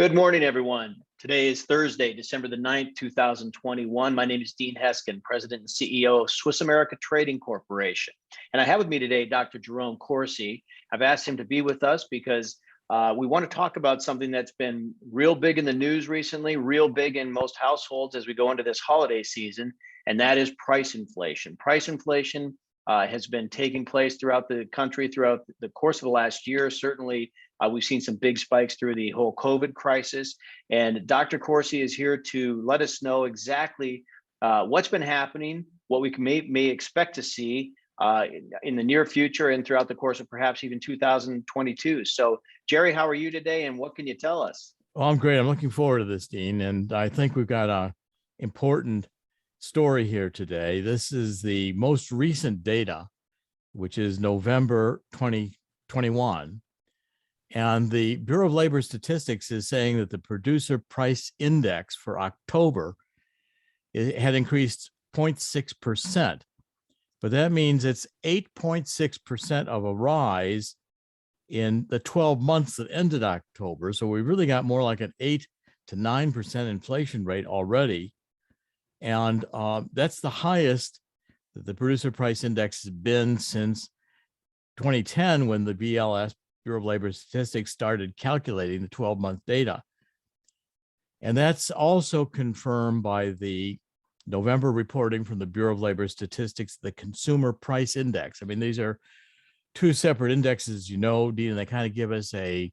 Good morning, everyone. Today is Thursday, December the 9th, 2021. My name is Dean Heskin, President and CEO of Swiss America Trading Corporation. And I have with me today Dr. Jerome Corsi. I've asked him to be with us because we want to talk about something that's been real big in the news recently, real big in most households as we go into this holiday season, and that is price inflation. Price inflation has been taking place throughout the country throughout the course of the last year. Certainly, we've seen some big spikes through the whole COVID crisis. And Dr. Corsi is here to let us know exactly what's been happening, what we may expect to see in the near future and throughout the course of perhaps even 2022. So, Jerry, how are you today, and what can you tell us? Well, I'm great. I'm looking forward to this, Dean. And I think we've got an important story here today. This is the most recent data, which is November 2021. And the Bureau of Labor Statistics is saying that the producer price index for October had increased 0.6%. But that means it's 8.6% of a rise in the 12 months that ended October. So we really got more like an 8 to 9% inflation rate already. And that's the highest that the producer price index has been since 2010, when the BLS, Bureau of Labor Statistics, started calculating the 12-month data. And that's also confirmed by the November reporting from the Bureau of Labor Statistics, the Consumer Price Index. I mean, these are two separate indexes, Dean, and they kind of give us a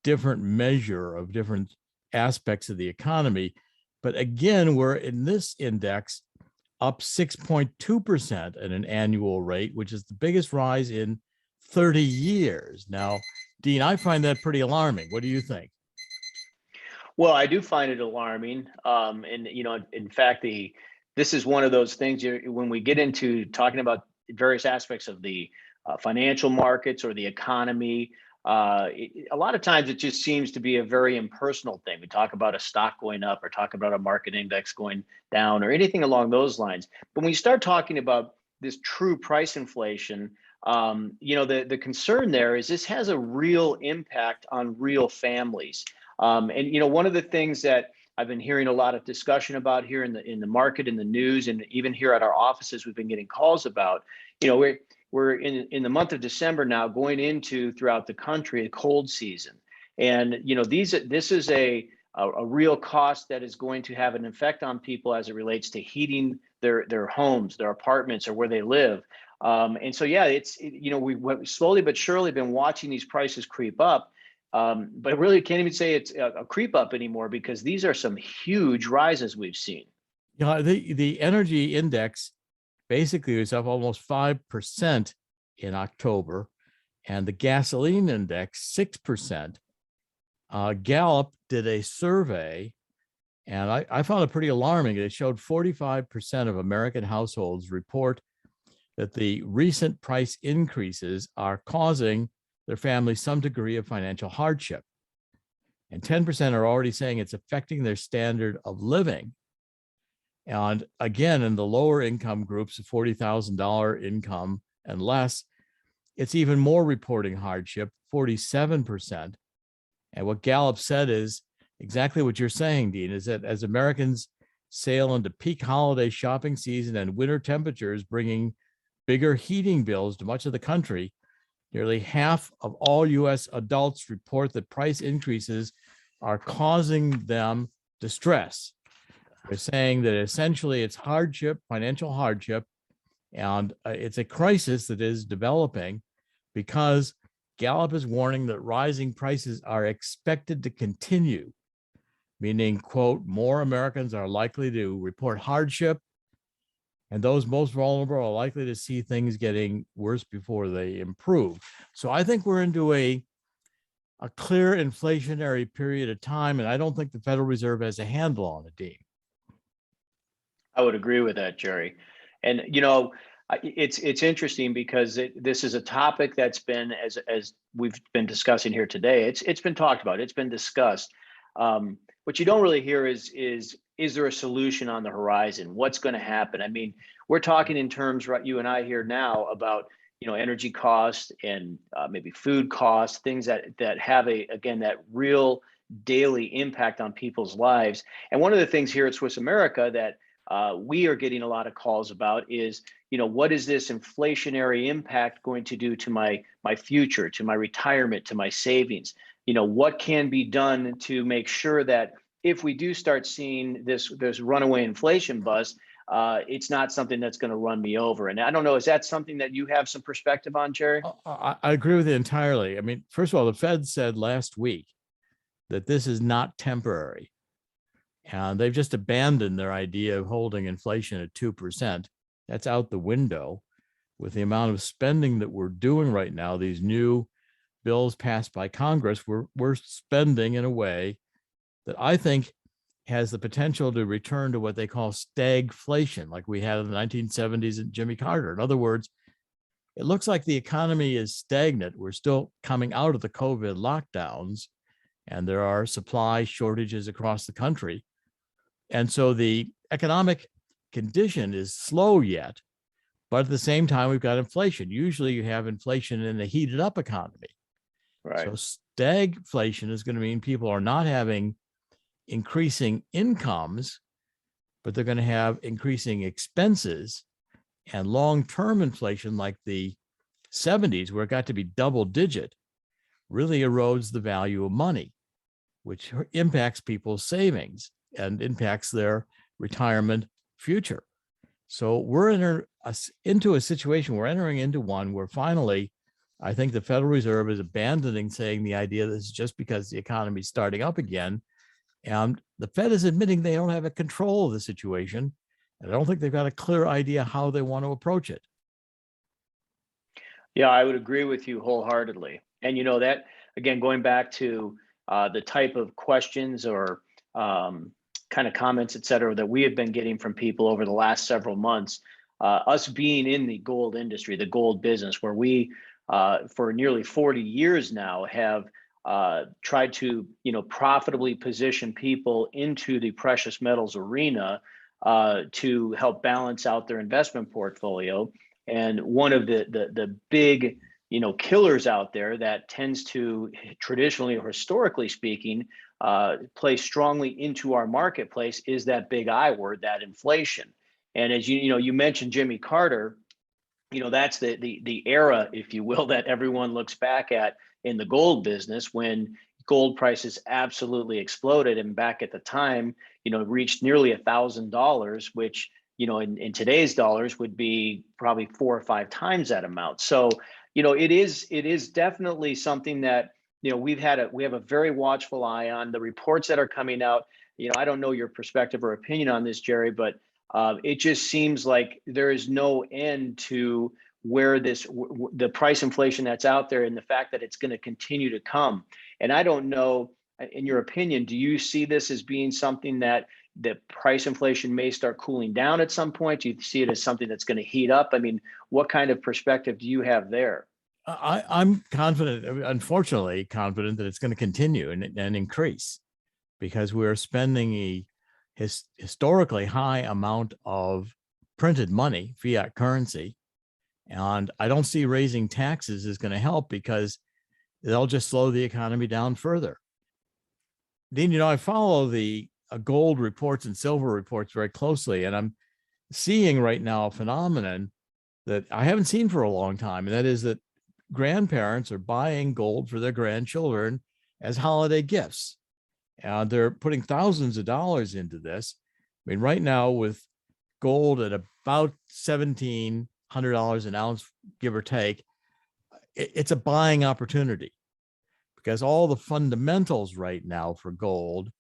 different measure of different aspects of the economy. But again, we're in this index up 6.2% at an annual rate, which is the biggest rise in 30 years. Now, Dean, I find that pretty alarming. What do you think? Well, I do find it alarming. In fact, this is one of those things when we get into talking about various aspects of the financial markets or the economy, a lot of times it just seems to be a very impersonal thing. We talk about a stock going up or talk about a market index going down or anything along those lines. But when you start talking about this true price inflation, the concern there is this has a real impact on real families. One of the things that I've been hearing a lot of discussion about here in the market, in the news, and even here at our offices, we've been getting calls about, we're in the month of December now, going into throughout the country a cold season, and this is a real cost that is going to have an effect on people as it relates to heating their homes, their apartments, or where they live. We've slowly but surely been watching these prices creep up, but really can't even say it's a creep up anymore, because these are some huge rises we've seen. The energy index basically was up almost 5% in October, and the gasoline index 6%. Gallup did a survey, and I found it pretty alarming. It showed 45% of American households report that the recent price increases are causing their families some degree of financial hardship. And 10% are already saying it's affecting their standard of living. And again, in the lower income groups of $40,000 income and less, it's even more reporting hardship, 47%. And what Gallup said is exactly what you're saying, Dean, is that as Americans sail into peak holiday shopping season and winter temperatures bringing bigger heating bills to much of the country, nearly half of all U.S. adults report that price increases are causing them distress. They're saying that essentially it's hardship, financial hardship, and it's a crisis that is developing because Gallup is warning that rising prices are expected to continue, meaning, quote, more Americans are likely to report hardship, and those most vulnerable are likely to see things getting worse before they improve. So I think we're into a clear inflationary period of time, and I don't think the Federal Reserve has a handle on it, Dean. I would agree with that, Jerry. And it's interesting because this is a topic that's been, as we've been discussing here today, it's been talked about, it's been discussed. What you don't really hear is there a solution on the horizon? What's going to happen? I mean, we're talking in terms, right, you and I here now, about energy costs and maybe food costs, things that have that real daily impact on people's lives. And one of the things here at Swiss America that we are getting a lot of calls about is, what is this inflationary impact going to do to my future, to my retirement, to my savings? What can be done to make sure that if we do start seeing this runaway inflation buzz, it's not something that's going to run me over. And I don't know, is that something that you have some perspective on, Jerry? I agree with you entirely. I mean, first of all, the Fed said last week that this is not temporary. And they've just abandoned their idea of holding inflation at 2%. That's out the window with the amount of spending that we're doing right now. These new bills passed by Congress, we're spending in a way that I think has the potential to return to what they call stagflation, like we had in the 1970s and Jimmy Carter. In other words, it looks like the economy is stagnant. We're still coming out of the COVID lockdowns, and there are supply shortages across the country. And so the economic condition is slow yet, but at the same time, we've got inflation. Usually you have inflation in a heated up economy. Right. So stagflation is going to mean people are not having increasing incomes, but they're going to have increasing expenses. And long-term inflation, like the 70s, where it got to be double digit, really erodes the value of money, which impacts people's savings and impacts their retirement future. So we're into a situation, we're entering into one where finally, I think the Federal Reserve is abandoning saying the idea that it's just because the economy is starting up again. And the Fed is admitting they don't have a control of the situation. And I don't think they've got a clear idea how they want to approach it. Yeah, I would agree with you wholeheartedly. And that, again, going back to the type of questions or kind of comments, et cetera, that we have been getting from people over the last several months, us being in the gold industry, the gold business, where we, for nearly 40 years now, have tried to, profitably position people into the precious metals arena to help balance out their investment portfolio. And one of the big, killers out there that tends to traditionally or historically speaking play strongly into our marketplace is that big I word, that inflation. And as you mentioned Jimmy Carter, that's the era, if you will, that everyone looks back at in the gold business when gold prices absolutely exploded, and back at the time, reached nearly $1,000, which in today's dollars would be probably 4 or 5 times that amount. So it is definitely something that we have a very watchful eye on. The reports that are coming out, I don't know your perspective or opinion on this, Jerry, but it just seems like there is no end to where the price inflation that's out there and the fact that it's going to continue to come. And I don't know, in your opinion, do you see this as being something that the price inflation may start cooling down at some point? Do you see it as something that's going to heat up? I mean, what kind of perspective do you have there? I'm confident, unfortunately, confident that it's going to continue and increase, because we're spending a historically high amount of printed money, fiat currency. And I don't see raising taxes is going to help, because they'll just slow the economy down further. Dean, I follow the gold reports and silver reports very closely, and I'm seeing right now a phenomenon that I haven't seen for a long time, and that is that grandparents are buying gold for their grandchildren as holiday gifts. And they're putting thousands of dollars into this. I mean, right now with gold at about $1,700 an ounce, give or take, it's a buying opportunity, because all the fundamentals right now for gold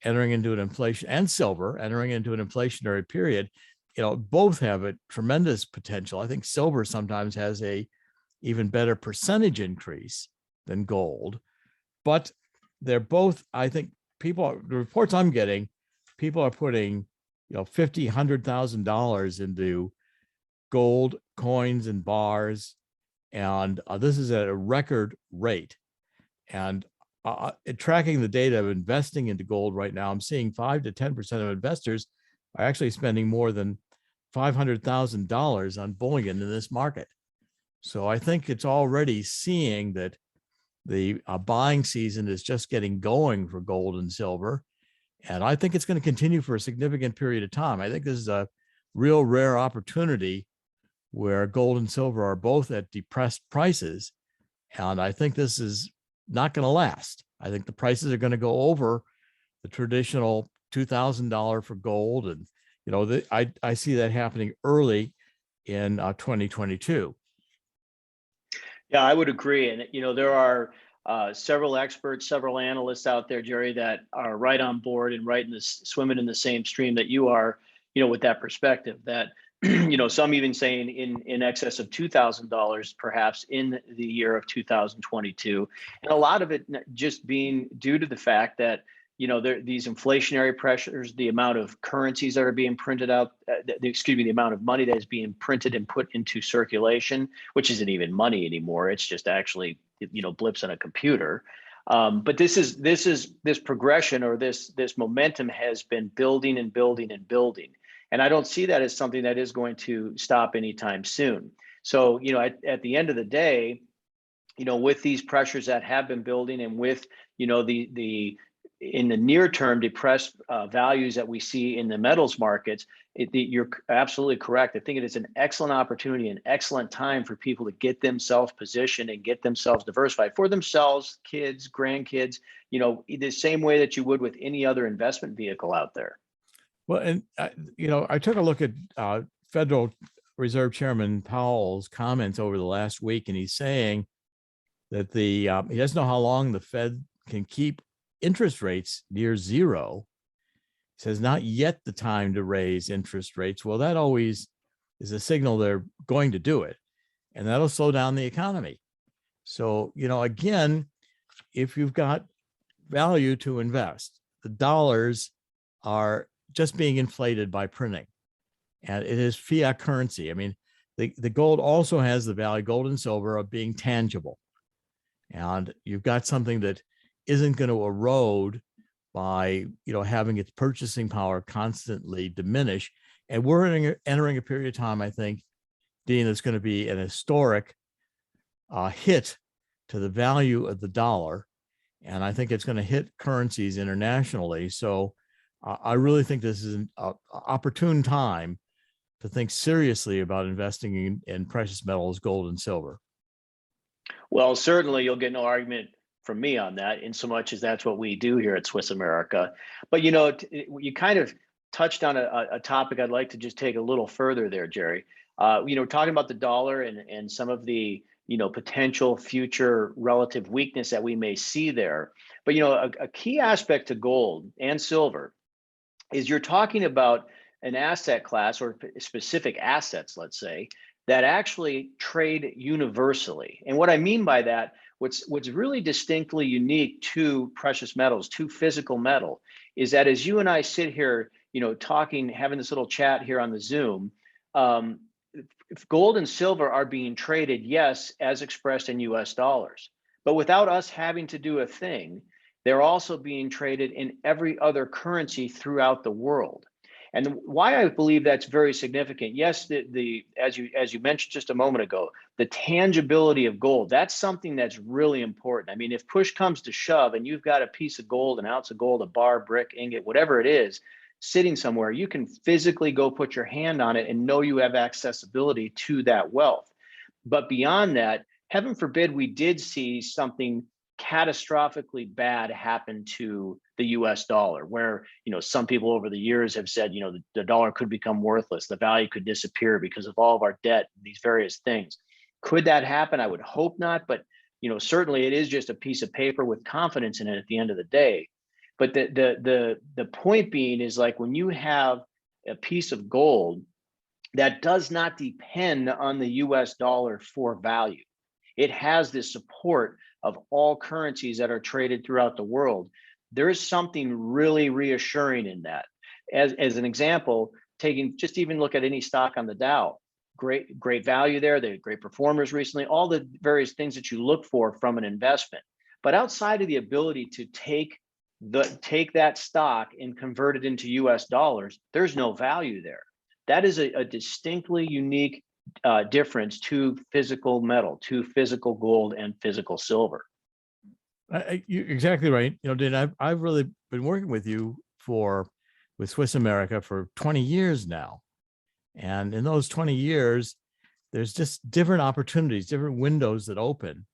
entering into an inflation, and silver entering into an inflationary period, both have a tremendous potential. I think silver sometimes has a even better percentage increase than gold, but they're both, I think, the reports I'm getting, people are putting, $50,000, $100,000 into gold coins and bars. And this is at a record rate. And tracking the data of investing into gold right now, I'm seeing 5 to 10% of investors are actually spending more than $500,000 on bullion in this market. So I think it's already seeing that the buying season is just getting going for gold and silver. And I think it's going to continue for a significant period of time. I think this is a real rare opportunity where gold and silver are both at depressed prices. And I think this is not going to last. I think the prices are going to go over the traditional $2,000 for gold. And, I see that happening early in 2022. Yeah, I would agree. And, there are several experts, several analysts out there, Jerry, that are right on board and right in this, swimming in the same stream that you are, with that perspective that, some even saying in excess of $2,000 perhaps in the year of 2022. And a lot of it just being due to the fact that, these inflationary pressures, the amount of currencies that are being printed out, the amount of money that is being printed and put into circulation, which isn't even money anymore. It's just actually, blips on a computer. But this progression, or this momentum has been building and building and building. And I don't see that as something that is going to stop anytime soon. So, at the end of the day, with these pressures that have been building, and with, the in the near term depressed values that we see in the metals markets, you're absolutely correct. I think it is an excellent opportunity, an excellent time for people to get themselves positioned and get themselves diversified for themselves, kids, grandkids, the same way that you would with any other investment vehicle out there. Well, and I took a look at Federal Reserve Chairman Powell's comments over the last week, and he's saying that he doesn't know how long the Fed can keep interest rates near zero. He says not yet the time to raise interest rates. Well, that always is a signal they're going to do it, and that'll slow down the economy. So, again, if you've got value to invest, the dollars are just being inflated by printing, and it is fiat currency. I mean, the gold also has the value, gold and silver, of being tangible. And you've got something that isn't going to erode by, having its purchasing power constantly diminish. And we're entering a period of time, I think, Dean, that's going to be an historic hit to the value of the dollar. And I think it's going to hit currencies internationally. So I really think this is an opportune time to think seriously about investing in precious metals, gold and silver. Well, certainly you'll get no argument from me on that, in so much as that's what we do here at Swiss America. But, you kind of touched on a topic I'd like to just take a little further there, Jerry. Talking about the dollar and some of the, potential future relative weakness that we may see there. But, a key aspect to gold and silver is you're talking about an asset class, or specific assets, let's say, that actually trade universally. And what I mean by that, what's really distinctly unique to precious metals, to physical metal, is that as you and I sit here, talking, having this little chat here on the Zoom, if gold and silver are being traded, yes, as expressed in US dollars, but without us having to do a thing, they're also being traded in every other currency throughout the world. And why I believe that's very significant, yes, as you mentioned just a moment ago, the tangibility of gold, that's something that's really important. I mean, if push comes to shove and you've got a piece of gold, an ounce of gold, a bar, brick, ingot, whatever it is, sitting somewhere, you can physically go put your hand on it and know you have accessibility to that wealth. But beyond that, heaven forbid we did see something catastrophically bad happen to the US dollar, where, some people over the years have said, the dollar could become worthless, the value could disappear because of all of our debt, these various things. Could that happen? I would hope not, but certainly it is just a piece of paper with confidence in it at the end of the day. But the point being is, like, when you have a piece of gold that does not depend on the US dollar for value, it has this support of all currencies that are traded throughout the world. There is something really reassuring in that. As an example, just even look at any stock on the Dow, great value there. They had great performers recently, all the various things that you look for from an investment. But outside of the ability to take that stock and convert it into US dollars, there's no value there. That is a distinctly unique difference to physical metal, to physical gold and physical silver. You're exactly right. Dan, I've really been working with you with Swiss America for 20 years now. And in those 20 years, there's just different opportunities, different windows that open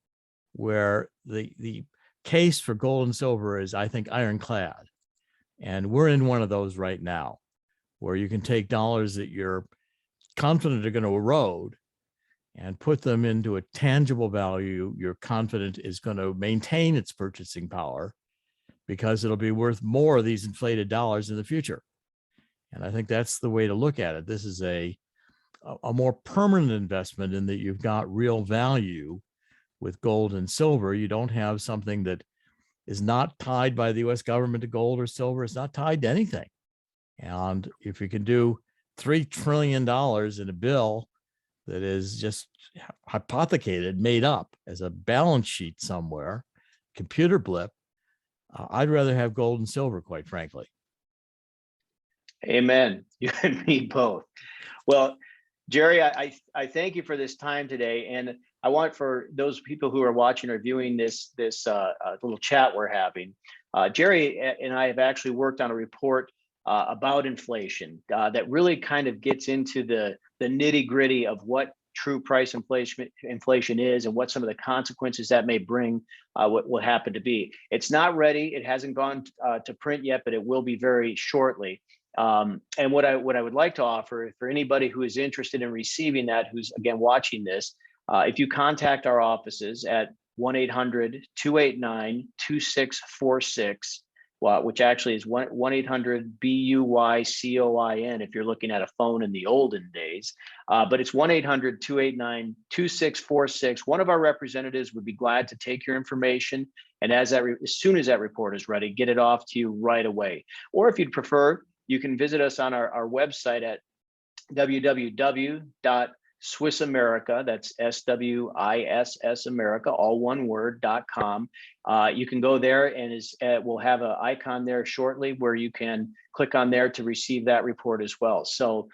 where the case for gold and silver is, I think, ironclad. And we're in one of those right now, where you can take dollars that you're confident are going to erode and put them into a tangible value you're confident is going to maintain its purchasing power, because it'll be worth more of these inflated dollars in the future. And I think that's the way to look at it. This is a more permanent investment in that you've got real value with gold and silver. You don't have something that is not tied by the US government to gold or silver. It's not tied to anything. And if you can do $3 trillion in a bill that is just hypothecated, made up as a balance sheet somewhere, computer blip, I'd rather have gold and silver, quite frankly. Amen. You and me both. Well, Jerry, I thank you for this time today, and I want for those people who are watching or viewing this little chat we're having. Jerry and I have actually worked on a report about inflation that really kind of gets into the nitty gritty of what true price inflation is and what some of the consequences that may bring, what will happen to be. It's not ready. It hasn't gone to print yet, but it will be very shortly. And what I would like to offer for anybody who is interested in receiving that, who's again watching this, if you contact our offices at 1-800-289-2646, which actually is 1-800-BUYCOIN if you're looking at a phone in the olden days. But it's 1-800-289-2646. One of our representatives would be glad to take your information, and as soon as that report is ready, get it off to you right away. Or if you'd prefer, you can visit us on our website at www.swissamerica, that's SWISS America, all one word, .com. You can go there, and we'll have an icon there shortly where you can click on there to receive that report as well. So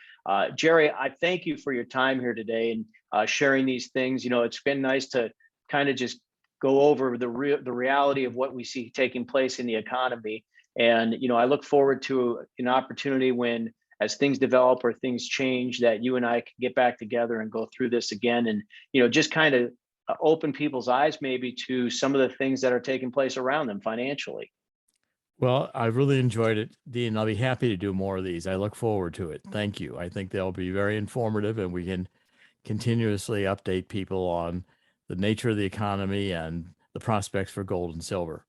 Jerry, I thank you for your time here today and sharing these things. It's been nice to kind of just go over the reality of what we see taking place in the economy. And, I look forward to an opportunity when, as things develop or things change, that you and I can get back together and go through this again and, just kind of open people's eyes maybe to some of the things that are taking place around them financially. Well, I've really enjoyed it, Dean. I'll be happy to do more of these. I look forward to it. Thank you. I think they'll be very informative, and we can continuously update people on the nature of the economy and the prospects for gold and silver.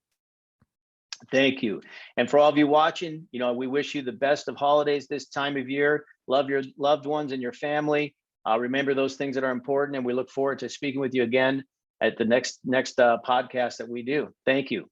Thank you. And for all of you watching, we wish you the best of holidays this time of year. Love your loved ones and your family. Remember those things that are important, and we look forward to speaking with you again at the next podcast that we do. Thank you.